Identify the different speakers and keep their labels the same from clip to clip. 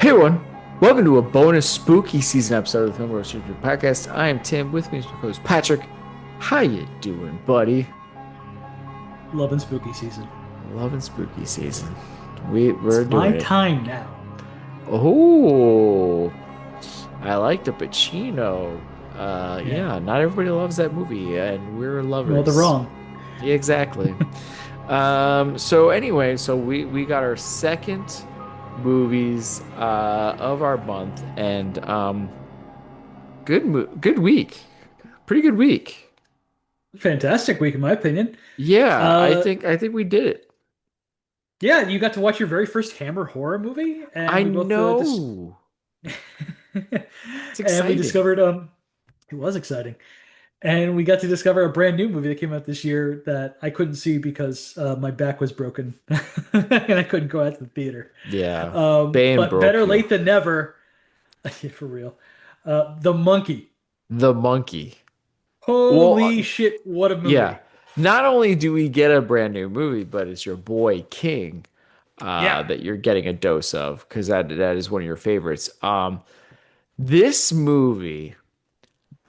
Speaker 1: Hey everyone, welcome to a bonus spooky season episode of the Film Roasters Podcast. I am Tim. With me is my host Patrick. How you doing, buddy?
Speaker 2: Loving spooky season.
Speaker 1: Loving spooky season. We're
Speaker 2: It's my
Speaker 1: doing it.
Speaker 2: time now.
Speaker 1: Oh, I like the Pacino.
Speaker 2: Yeah.
Speaker 1: Yeah, not everybody loves that movie, and we're
Speaker 2: Well, they're
Speaker 1: lovers.
Speaker 2: wrong.
Speaker 1: Yeah, exactly. So anyway, we got our second movies of our month, and good week, pretty good week.
Speaker 2: Fantastic week, in my opinion.
Speaker 1: Yeah, I
Speaker 2: Uh,
Speaker 1: think I think we did it.
Speaker 2: yeah, you got to watch your very first Hammer horror movie, and
Speaker 1: I
Speaker 2: we both
Speaker 1: know, it's
Speaker 2: and we
Speaker 1: exciting.
Speaker 2: discovered it was exciting, and we got to discover a brand new movie that came out this year that I couldn't see because my back was broken and I couldn't go out to the theater.
Speaker 1: Yeah, Bane
Speaker 2: But
Speaker 1: broke
Speaker 2: better
Speaker 1: you.
Speaker 2: late than never. Yeah, for real. The Monkey.
Speaker 1: The monkey. Well,
Speaker 2: Holy shit, what a
Speaker 1: yeah.
Speaker 2: movie.
Speaker 1: Not only do we get a brand new movie, but it's your boy King
Speaker 2: Yeah.
Speaker 1: that you're getting a dose of because that is one of your favorites. This movie.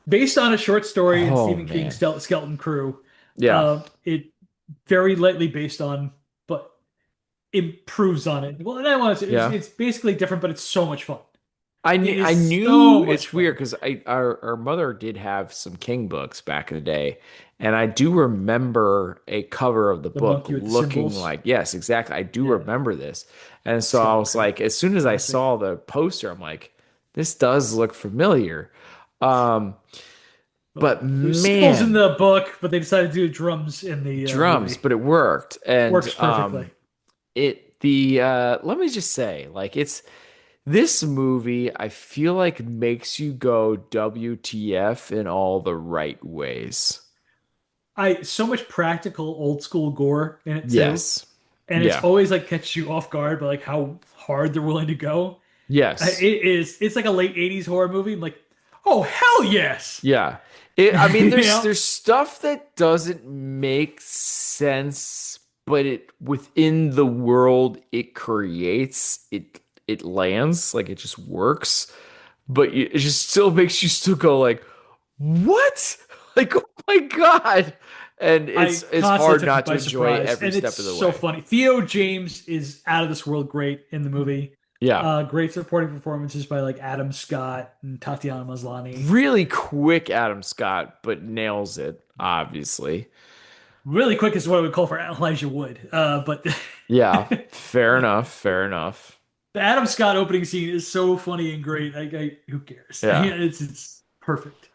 Speaker 2: Based on a short story in
Speaker 1: Oh
Speaker 2: Stephen King's
Speaker 1: man.
Speaker 2: Skeleton Crew,
Speaker 1: Yeah.
Speaker 2: it very lightly based on, but improves on it. Well, and I want to say
Speaker 1: Yeah.
Speaker 2: it's basically different, but it's so much fun.
Speaker 1: I
Speaker 2: It
Speaker 1: knew I
Speaker 2: is so
Speaker 1: knew
Speaker 2: much
Speaker 1: it's weird
Speaker 2: fun.
Speaker 1: because our mother did have some King books back in the day, and I do remember a cover of the
Speaker 2: The
Speaker 1: book
Speaker 2: monkey with the
Speaker 1: looking
Speaker 2: symbols.
Speaker 1: like, yes, exactly. I do
Speaker 2: Yeah.
Speaker 1: remember this. And so I
Speaker 2: Skeleton
Speaker 1: was
Speaker 2: Crew.
Speaker 1: like, as soon as I
Speaker 2: Classic.
Speaker 1: saw the poster, I'm like, this does look familiar. Um,
Speaker 2: Well,
Speaker 1: but
Speaker 2: it was symbols in
Speaker 1: man,
Speaker 2: the book, but they decided to do drums in the
Speaker 1: drums,
Speaker 2: movie.
Speaker 1: but it worked. And
Speaker 2: Works perfectly.
Speaker 1: it the let me just say, like it's this movie, I feel like makes you go WTF in all the right ways.
Speaker 2: I so much practical old school gore in it too.
Speaker 1: Yes.
Speaker 2: And it's
Speaker 1: Yeah.
Speaker 2: always like catches you off guard by like how hard they're willing to go.
Speaker 1: Yes.
Speaker 2: It's like a late 80s horror movie. I'm like, oh hell yes.
Speaker 1: Yeah. I mean,
Speaker 2: You
Speaker 1: there's
Speaker 2: know?
Speaker 1: there's stuff that doesn't make sense, but it within the world it creates, it lands, like it just works. But it just still makes you still go like, what? Like, oh my God. And
Speaker 2: I
Speaker 1: it's
Speaker 2: constantly
Speaker 1: hard
Speaker 2: took me
Speaker 1: not to
Speaker 2: by
Speaker 1: enjoy
Speaker 2: surprise.
Speaker 1: every
Speaker 2: And it's
Speaker 1: step of the
Speaker 2: so
Speaker 1: way.
Speaker 2: funny. Theo James is out of this world great in the movie.
Speaker 1: Yeah.
Speaker 2: Great supporting performances by like Adam Scott and Tatiana Maslany.
Speaker 1: Really quick Adam Scott, but nails it, obviously.
Speaker 2: Really quick is what I would call for Elijah Wood. But
Speaker 1: Yeah.
Speaker 2: the
Speaker 1: Fair enough. Fair enough.
Speaker 2: Adam Scott opening scene is so funny and great. Who cares?
Speaker 1: Yeah.
Speaker 2: It's perfect.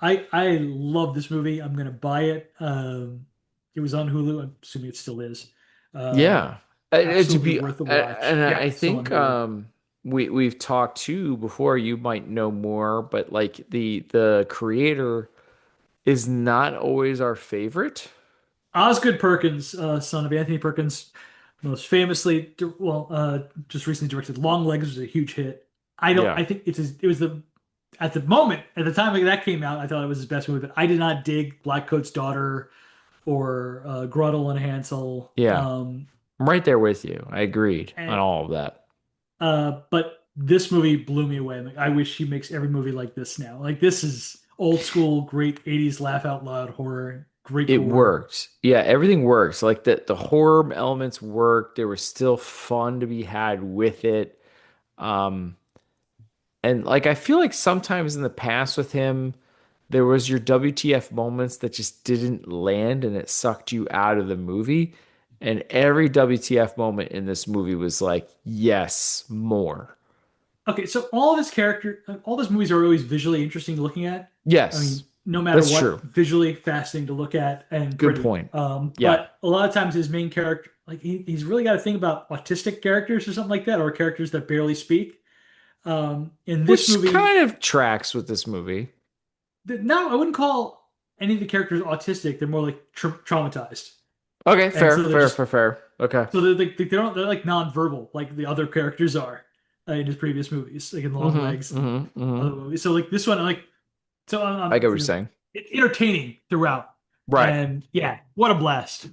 Speaker 2: I love this movie. I'm gonna buy it. It was on Hulu. I'm assuming it still is. Uh,
Speaker 1: Yeah. To
Speaker 2: Absolutely
Speaker 1: be
Speaker 2: worth the
Speaker 1: and
Speaker 2: watch. Yeah,
Speaker 1: I
Speaker 2: still on
Speaker 1: think
Speaker 2: Hulu.
Speaker 1: we've talked too before, you might know more, but like the creator is not always our favorite.
Speaker 2: Osgood Perkins, son of Anthony Perkins, most famously, just recently directed Long Legs, was a huge hit. I don't.
Speaker 1: Yeah.
Speaker 2: I think it was the at the moment at the time that came out, I thought it was his best movie, but I did not dig Blackcoat's Daughter or Gretel and Hansel.
Speaker 1: Yeah. I'm right there with you. I agreed on
Speaker 2: And
Speaker 1: all of that.
Speaker 2: But this movie blew me away. Like I wish he makes every movie like this now. Like this is old school, great 80s laugh out loud horror, great
Speaker 1: It
Speaker 2: gore.
Speaker 1: worked. Yeah, everything works. Like the horror elements worked. There was still fun to be had with it. Um, and like I feel like sometimes in the past with him, there was your WTF moments that just didn't land and it sucked you out of the movie. And every WTF moment in this movie was like, yes, more.
Speaker 2: Okay, so all those movies are always visually interesting looking at. I
Speaker 1: Yes,
Speaker 2: mean, no matter
Speaker 1: that's
Speaker 2: what,
Speaker 1: true.
Speaker 2: visually fascinating to look at and
Speaker 1: Good
Speaker 2: pretty.
Speaker 1: point. Yeah.
Speaker 2: But a lot of times his main character, like he's really got to think about autistic characters or something like that, or characters that barely speak. In this
Speaker 1: Which
Speaker 2: movie,
Speaker 1: kind of tracks with this movie.
Speaker 2: no, I wouldn't call any of the characters autistic. They're more like traumatized,
Speaker 1: Okay,
Speaker 2: and
Speaker 1: fair,
Speaker 2: so they're
Speaker 1: fair,
Speaker 2: just
Speaker 1: fair, fair. Okay.
Speaker 2: they're like nonverbal, like the other characters are in his previous movies, like in Long
Speaker 1: Mm-hmm.
Speaker 2: Legs and
Speaker 1: Mm-hmm. Mm-hmm.
Speaker 2: other movies. So like this one, like so
Speaker 1: I get what you're
Speaker 2: you know,
Speaker 1: saying.
Speaker 2: entertaining throughout,
Speaker 1: Right.
Speaker 2: and yeah, what a blast!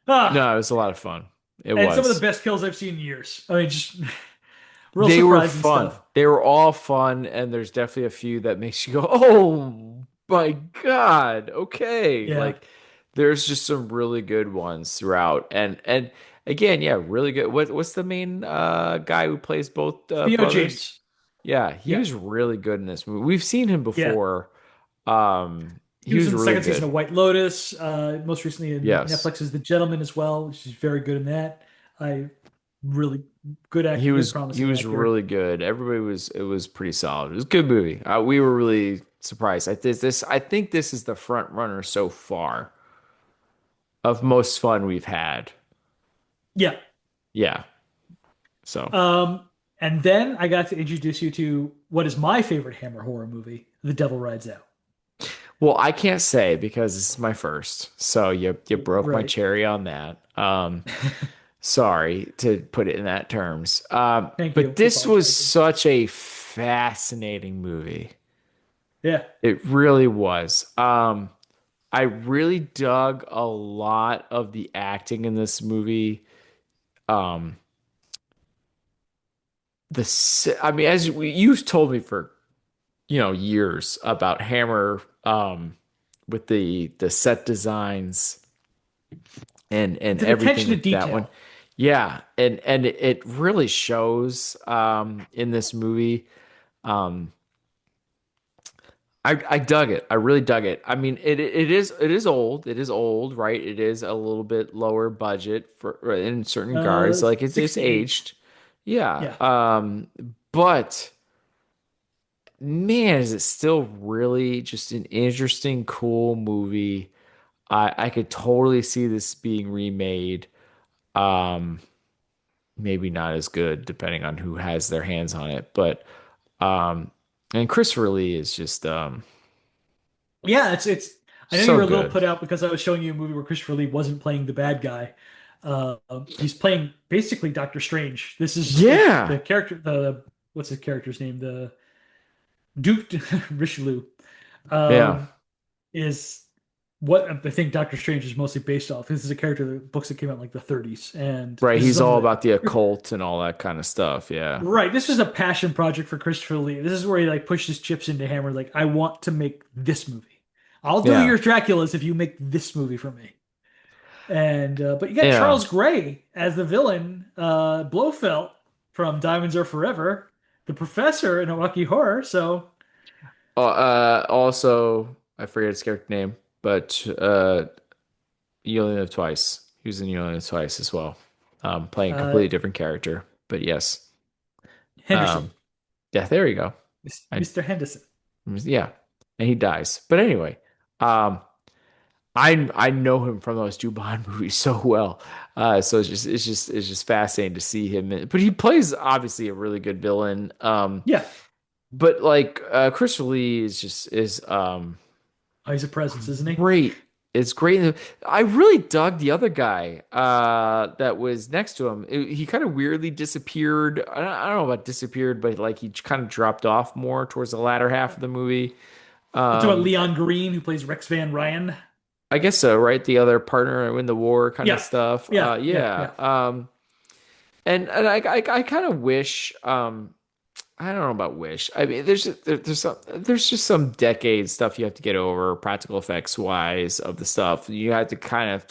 Speaker 2: Ah,
Speaker 1: No, it was a lot of fun. It
Speaker 2: and some of the
Speaker 1: was.
Speaker 2: best kills I've seen in years. I mean, just real
Speaker 1: They were
Speaker 2: surprising
Speaker 1: fun.
Speaker 2: stuff.
Speaker 1: They were all fun, and there's definitely a few that makes you go, "Oh my God, okay."
Speaker 2: Yeah.
Speaker 1: Like there's just some really good ones throughout. And again, yeah, really good. What's the main guy who plays both
Speaker 2: Theo
Speaker 1: brothers?
Speaker 2: James.
Speaker 1: Yeah, he
Speaker 2: Yeah.
Speaker 1: was really good in this movie. We've seen him
Speaker 2: Yeah.
Speaker 1: before.
Speaker 2: He
Speaker 1: He
Speaker 2: was
Speaker 1: was
Speaker 2: in the
Speaker 1: really
Speaker 2: second season
Speaker 1: good.
Speaker 2: of White Lotus, most recently in
Speaker 1: Yes.
Speaker 2: Netflix's The Gentleman as well, which is very good in that. I really good actor, good
Speaker 1: He
Speaker 2: promising
Speaker 1: was
Speaker 2: actor.
Speaker 1: really good. Everybody was it was pretty solid. It was a good movie. We were really surprised. I think this is the front runner so far of most fun we've had.
Speaker 2: Yeah.
Speaker 1: Yeah. So,
Speaker 2: Um, and then I got to introduce you to what is my favorite Hammer horror movie, The Devil Rides Out.
Speaker 1: well, I can't say because this is my first. So you broke my
Speaker 2: Right.
Speaker 1: cherry on that. Sorry to put it in that terms.
Speaker 2: Thank
Speaker 1: But
Speaker 2: you for
Speaker 1: this was
Speaker 2: apologizing.
Speaker 1: such a fascinating movie.
Speaker 2: Yeah.
Speaker 1: It really was. I really dug a lot of the acting in this movie. Um, I mean, you've told me for years about Hammer, with the set designs and
Speaker 2: It's an
Speaker 1: everything
Speaker 2: attention to
Speaker 1: with that one.
Speaker 2: detail.
Speaker 1: Yeah, and it really shows in this movie. Um, I dug it. I really dug it. I mean, it is old. It is old, right? It is a little bit lower budget for in certain regards. Like it's
Speaker 2: 68.
Speaker 1: aged. Yeah.
Speaker 2: Yeah.
Speaker 1: But man, is it still really just an interesting, cool movie. I could totally see this being remade. Um, maybe not as good depending on who has their hands on it, but um, and Christopher Lee is just
Speaker 2: Yeah, it's I know you
Speaker 1: so
Speaker 2: were a little
Speaker 1: good.
Speaker 2: put out because I was showing you a movie where Christopher Lee wasn't playing the bad guy. He's playing basically Doctor Strange. This is
Speaker 1: Yeah.
Speaker 2: the character, the what's his character's name? The Duke Richelieu.
Speaker 1: Yeah.
Speaker 2: Um, is what I think Doctor Strange is mostly based off. This is a character, the books that came out in like the 30s, and
Speaker 1: Right.
Speaker 2: this is
Speaker 1: He's
Speaker 2: something
Speaker 1: all
Speaker 2: that
Speaker 1: about the occult and all that kind of stuff. Yeah.
Speaker 2: right. This was a passion project for Christopher Lee. This is where he like pushed his chips into Hammer. Like, I want to make this movie. I'll do
Speaker 1: Yeah.
Speaker 2: your Draculas if you make this movie for me. And but you got
Speaker 1: Yeah.
Speaker 2: Charles Gray as the villain, Blofeld from Diamonds Are Forever, the professor in Rocky Horror. So
Speaker 1: Also, I forget his character name, but You Only Live Twice. He was in You Only Live Twice as well, playing a
Speaker 2: uh,
Speaker 1: completely different character. But yes.
Speaker 2: Henderson,
Speaker 1: Um, yeah, there you go. I
Speaker 2: Mr. Henderson.
Speaker 1: yeah, and he dies. But anyway, um, I know him from those two Bond movies so well. So it's just fascinating to see him. But he plays obviously a really good villain.
Speaker 2: Yeah,
Speaker 1: But like Christopher Lee is
Speaker 2: oh, he's a presence, isn't he?
Speaker 1: great. It's great. I really dug the other guy that was next to him. He kind of weirdly disappeared. I don't know about disappeared, but like he kind of dropped off more towards the latter half of the movie.
Speaker 2: We're talking about
Speaker 1: Um,
Speaker 2: Leon Green, who plays Rex Van Ryan.
Speaker 1: I guess so, right? The other partner in the war kind of
Speaker 2: Yeah,
Speaker 1: stuff.
Speaker 2: yeah, yeah,
Speaker 1: Yeah.
Speaker 2: yeah.
Speaker 1: And I kind of wish. I don't know about wish. I mean, there's just some decade stuff you have to get over, practical effects wise of the stuff. You have to kind of.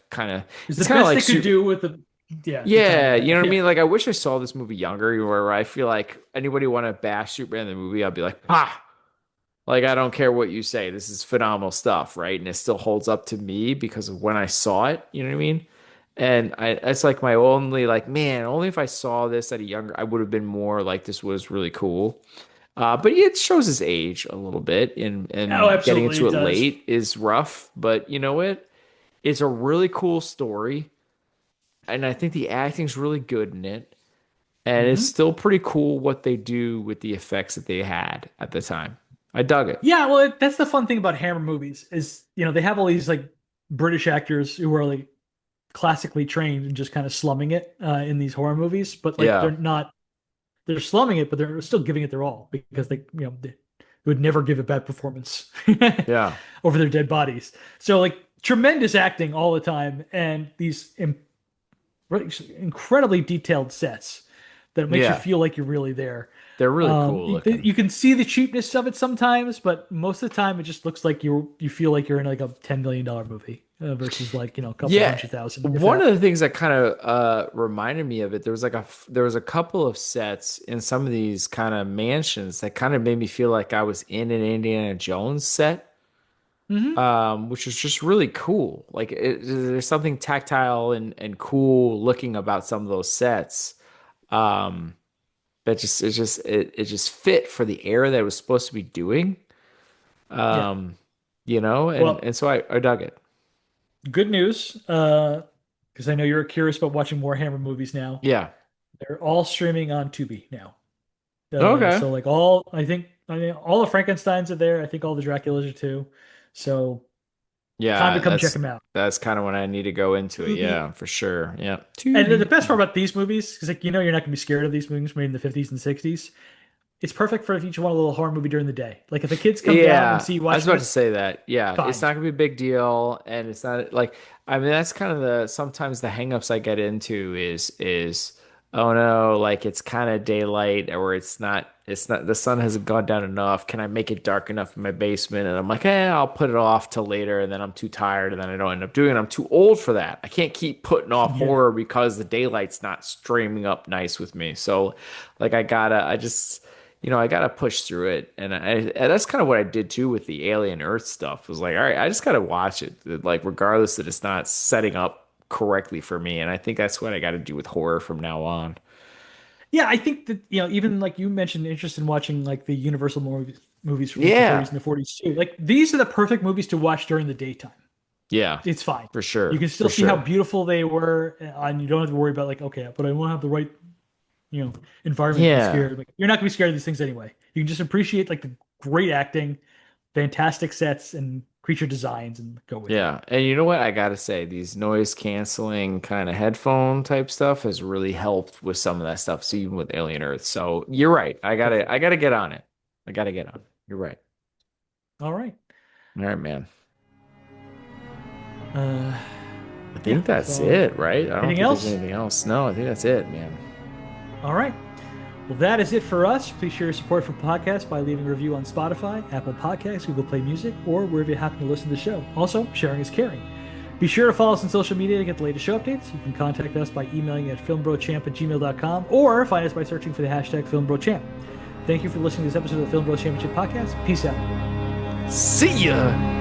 Speaker 2: It's the
Speaker 1: It's kind of
Speaker 2: best
Speaker 1: like
Speaker 2: they could
Speaker 1: super.
Speaker 2: do with the time
Speaker 1: Yeah,
Speaker 2: they
Speaker 1: you know
Speaker 2: had.
Speaker 1: what I
Speaker 2: Yeah.
Speaker 1: mean? Like I wish I saw this movie younger, where I feel like anybody want to bash Superman in the movie, I'll be like, ah, like I don't care what you say. This is phenomenal stuff, right? And it still holds up to me because of when I saw it, you know what I mean? And it's like my only like, man, only if I saw this at a younger, I would have been more like this was really cool. But it shows his age a little bit, and
Speaker 2: Oh,
Speaker 1: getting
Speaker 2: absolutely,
Speaker 1: into
Speaker 2: it
Speaker 1: it
Speaker 2: does.
Speaker 1: late is rough. But you know what? It's a really cool story, and I think the acting's really good in it. And it's
Speaker 2: Hmm.
Speaker 1: still pretty cool what they do with the effects that they had at the time. I dug it.
Speaker 2: Yeah, well, that's the fun thing about Hammer movies is, they have all these like British actors who are like classically trained and just kind of slumming it in these horror movies, but like
Speaker 1: Yeah,
Speaker 2: they're slumming it, but they're still giving it their all because they would never give a bad performance
Speaker 1: yeah,
Speaker 2: over their dead bodies. So like tremendous acting all the time and these incredibly detailed sets. that makes you
Speaker 1: Yeah.
Speaker 2: feel like you're really there.
Speaker 1: They're really cool looking.
Speaker 2: You can see the cheapness of it sometimes, but most of the time it just looks like you feel like you're in like a $10 million movie versus like a couple
Speaker 1: Yeah.
Speaker 2: hundred thousand, if
Speaker 1: One
Speaker 2: that.
Speaker 1: of the things that kind of reminded me of it, there was a couple of sets in some of these kind of mansions that kind of made me feel like I was in an Indiana Jones set,
Speaker 2: Hmm.
Speaker 1: which was just really cool. Like there's something tactile and cool looking about some of those sets. Um, that just it just fit for the era that it was supposed to be doing.
Speaker 2: Yeah.
Speaker 1: Um,
Speaker 2: Well,
Speaker 1: and so I dug it.
Speaker 2: good news, because I know you're curious about watching more Hammer movies now.
Speaker 1: Yeah.
Speaker 2: They're all streaming on Tubi now.
Speaker 1: Okay.
Speaker 2: So like I mean all the Frankensteins are there. I think all the Draculas are too. So time to
Speaker 1: Yeah,
Speaker 2: come check them out.
Speaker 1: that's kind of when I need to go into it. Yeah, for sure. Yeah.
Speaker 2: And the
Speaker 1: Tubi.
Speaker 2: best part about these movies is like you're not gonna be scared of these movies made in the 50s and 60s. It's perfect for if you just want a little horror movie during the day. Like if the kids come down and
Speaker 1: Yeah,
Speaker 2: see you
Speaker 1: I was
Speaker 2: watching
Speaker 1: about to
Speaker 2: this,
Speaker 1: say that. Yeah, it's
Speaker 2: fine.
Speaker 1: not gonna be a big deal, and it's not like I mean that's kind of the sometimes the hangups I get into is oh no, like it's kind of daylight or it's not the sun hasn't gone down enough. Can I make it dark enough in my basement? And I'm like, I'll put it off till later, and then I'm too tired, and then I don't end up doing it. I'm too old for that. I can't keep putting off
Speaker 2: Yeah.
Speaker 1: horror because the daylight's not streaming up nice with me. So, like I just I gotta push through it, and that's kind of what I did too with the Alien Earth stuff. Was like, all right, I just gotta watch it, like regardless that it's not setting up correctly for me. And I think that's what I got to do with horror from now on.
Speaker 2: Yeah, I think that, even like you mentioned interest in watching like the Universal movies from like the
Speaker 1: Yeah,
Speaker 2: 30s and the 40s too. Like these are the perfect movies to watch during the daytime.
Speaker 1: yeah,
Speaker 2: It's fine.
Speaker 1: for
Speaker 2: You
Speaker 1: sure,
Speaker 2: can
Speaker 1: for
Speaker 2: still see how
Speaker 1: sure.
Speaker 2: beautiful they were, and you don't have to worry about like, okay, but I won't have the right, environment to be
Speaker 1: Yeah,
Speaker 2: scared. Like you're not gonna be scared of these things anyway. You can just appreciate like the great acting, fantastic sets, and creature designs, and go with it.
Speaker 1: yeah. And you know what? I gotta say, these noise canceling kind of headphone type stuff has really helped with some of that stuff. So even with Alien Earth. So you're right. I
Speaker 2: Definitely.
Speaker 1: gotta get on it. I gotta get on it. You're right.
Speaker 2: All right.
Speaker 1: All right, man.
Speaker 2: Uh,
Speaker 1: I
Speaker 2: yeah.
Speaker 1: think that's
Speaker 2: So
Speaker 1: it, right? I don't
Speaker 2: anything
Speaker 1: think there's
Speaker 2: else?
Speaker 1: anything else. No, I think that's it, man.
Speaker 2: All right. Well, that is it for us. Please share your support for podcasts by leaving a review on Spotify, Apple Podcasts, Google Play Music, or wherever you happen to listen to the show. Also, sharing is caring. Be sure to follow us on social media to get the latest show updates. You can contact us by emailing at filmbrochamp@gmail.com or find us by searching for the hashtag FilmBroChamp. Thank you for listening to this episode of the Film Bro Championship Podcast. Peace out.
Speaker 1: See ya.